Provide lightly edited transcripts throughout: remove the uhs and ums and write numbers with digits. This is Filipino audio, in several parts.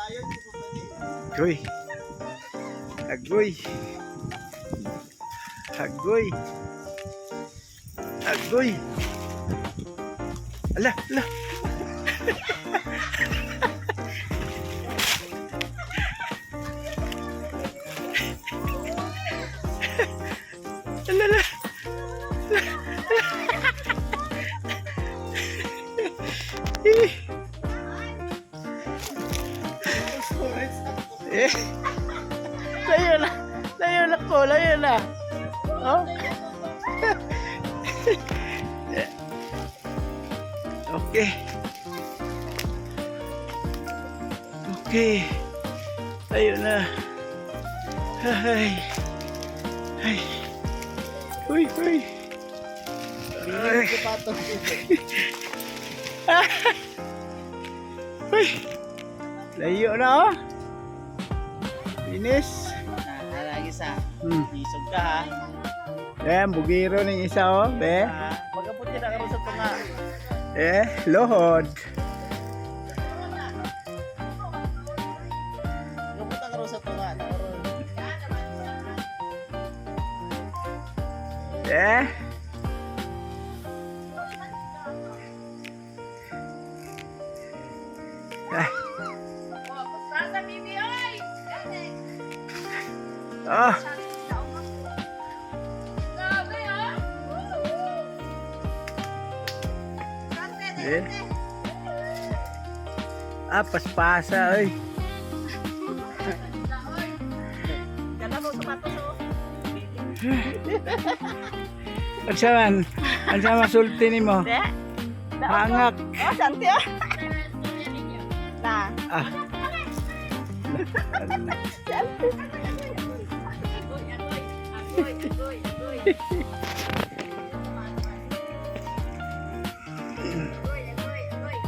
Agoy. Agoy. Agoy. Agoy. Ala, ala. Ala, ala. Eh. Layo na. Layo na po. Layo na. Oh. Okay. Okay. Layo na. Ay. Ay. Uy, uy. Ay. Uy. Layo na oh. Inis. Lagi sa isog ka ha. Ayan, bugiro ng isa oh, be. Magaputi na karon sa tunga. Lohod. Magaputi karon sa tunga. Ay. Ah. Paspasa ay. Kana mo sapatos oh. Ang sama sulti nimo. Hangak. Oh, santi oh. Na. Ah.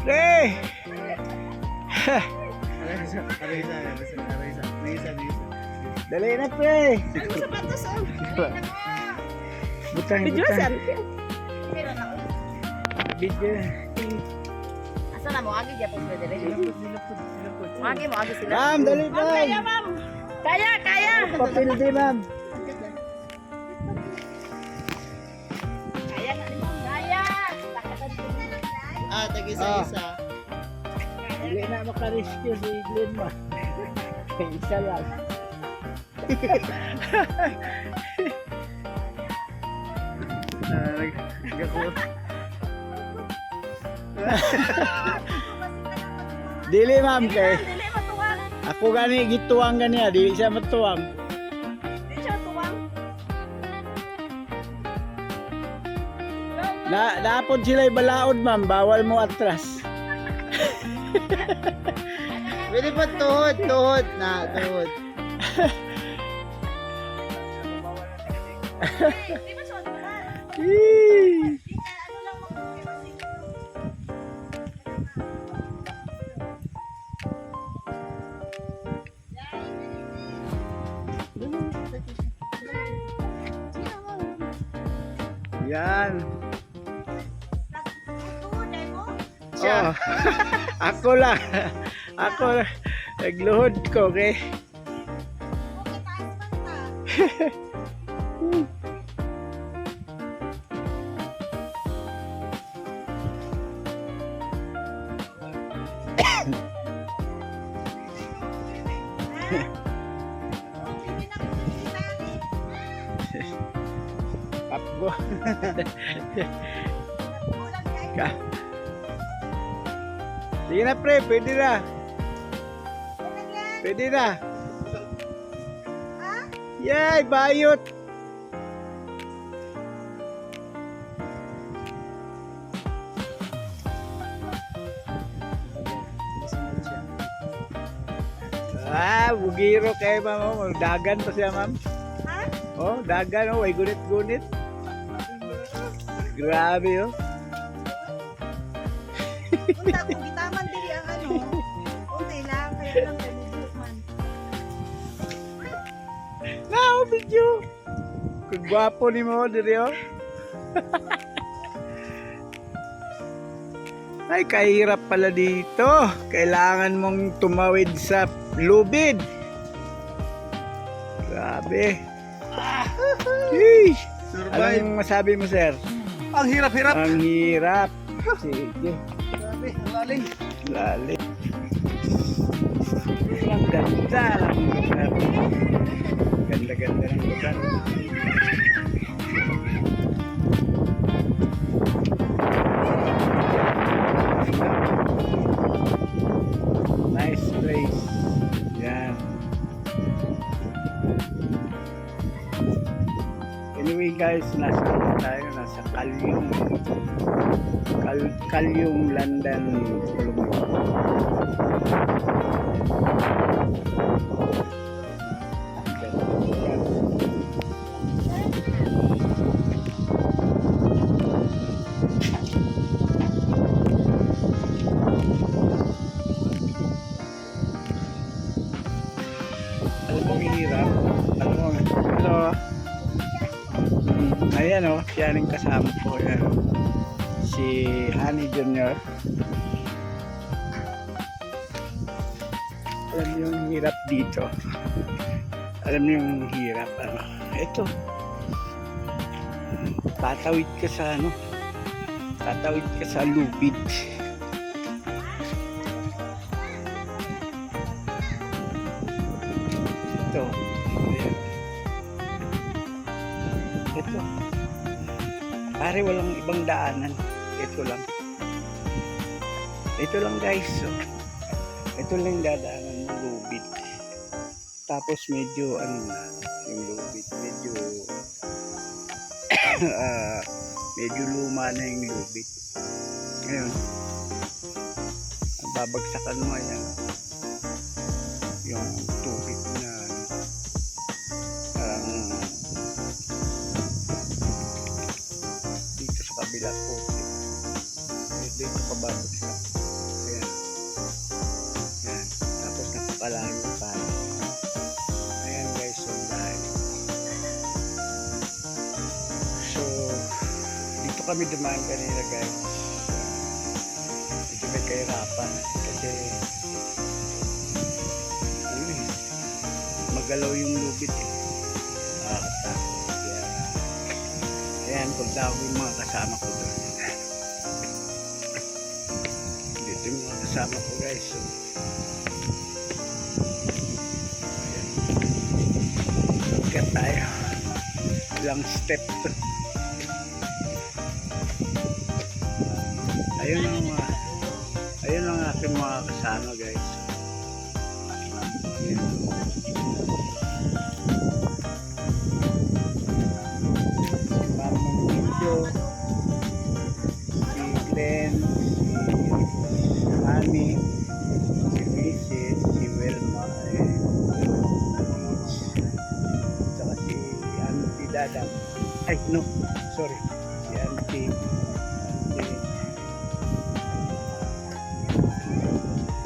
Hey. Dali na pre. Ano sapatos oh? Butang Video butang. santi. Pero na oh. Video. Asa na mo agi gyapon ko dire. Agi mo agi sila. Ma'am, dali Ma'am, ma'am. kaya ma'am. Kaya, kaya. Papel di ma'am. Kaya na ni ma'am. Kaya. Tag-isa-isa. Hindi na makarescue si Glenn mo. Isa lang. Dili ma'am kay. Dili matuwang. Ako gani gituwang gani, dili siya matuwang. Dili siya tuwang. Naapod sila balaod ma'am, bawal mo atras. Pwede pa tuhod, tuhod na, tuhod. Di ba siya tuwang? Yee. Ano lang mag-uwi. Yan. Siya. Oh. Ako lang. Ako lang. Nagluhod ko kay. Kapgo. Sige na pre, pwede na. Pwede na. Yay, bayot. Bugiro kay ma'am. Oh, dagan pa siya ma'am. Ha? Oh, dagan oh, ay gunit-gunit. Grabe oh. Unta kung gitaman dili ang ano. Okay lang, kaya lang ganito man. Na, video. Kung gwapo ni mo diri oh. Ay, kahirap pala dito. Kailangan mong tumawid sa lubid. Grabe. Hey, Survive. anong masabi mo, sir? Ang hirap-hirap. Ang hirap. Sige. Grabe, ang lalim. Lalim. Ang ganda ng lugar. Ganda-ganda ng lugar. Nice place. Yan. Anyway guys, nasa tayo, nasa Kalyong. Kalyong, London, Columbia. Alam mo, mahirap. Alam mo, hello. Ayan o, siya rin kasama ko. Yan. Si Honey Jr. Alam niyo yung hirap dito. Alam niyo yung hirap. Ano? Ito. Tatawid ka sa ano? Tatawid ka sa lupit. Ito. Ayan. Ito. Pare, walang ibang daanan. Ito lang. Ito lang guys. So, ito lang dadaanan ng lubid. Tapos medyo ano na yung lubid. Medyo medyo luma na yung lubid. Ngayon, ang babagsakan mo yan yung tubig na parang dito sa kabila po. Dito ka babagsak. Ayan. Ayan. Tapos nakapalayo pa. Ayan guys, so dahil. So, dito kami dumaan kanina guys. Medyo may kahirapan. Kasi, ano eh, magalaw yung lubid eh. Nakakatakot. Kaya, ayan, punta ako yung mga kasama ko doon. Dito yung mga kasama ko guys. So, ayan. Ikat tayo. Ilang step to. Ayun yung mga, ayun ang aking mga kasama guys. Ayan. Si Mama Nido, si Glenn, si Honey, si Mrs., si Wilma, saka si Auntie Dadang. Ay, no, sorry. Si Auntie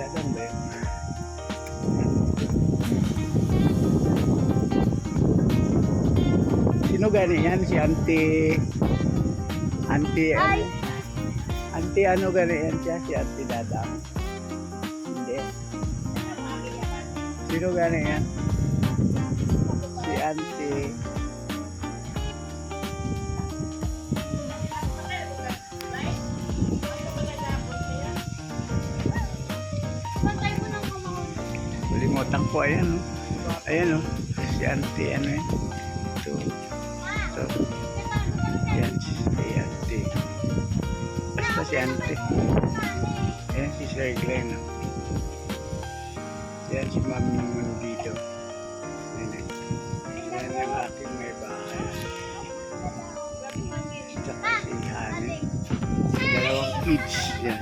Dadang ba yun? Sino gani yan? Si Auntie ano? Auntie ano gani yan siya? Si Auntie Dadang? Hindi. Sino gani yan? Si Auntie Limutan ko, ayan o. Ayan o. Si Auntie ano yun? Ito. Ayan si Auntie. Basta si Auntie. Ayan si Sir Glenn. Ayan si Mami Mundido. Ayan yung aking may bahay. Tsaka si Honey. Si dalawang kids. Yan.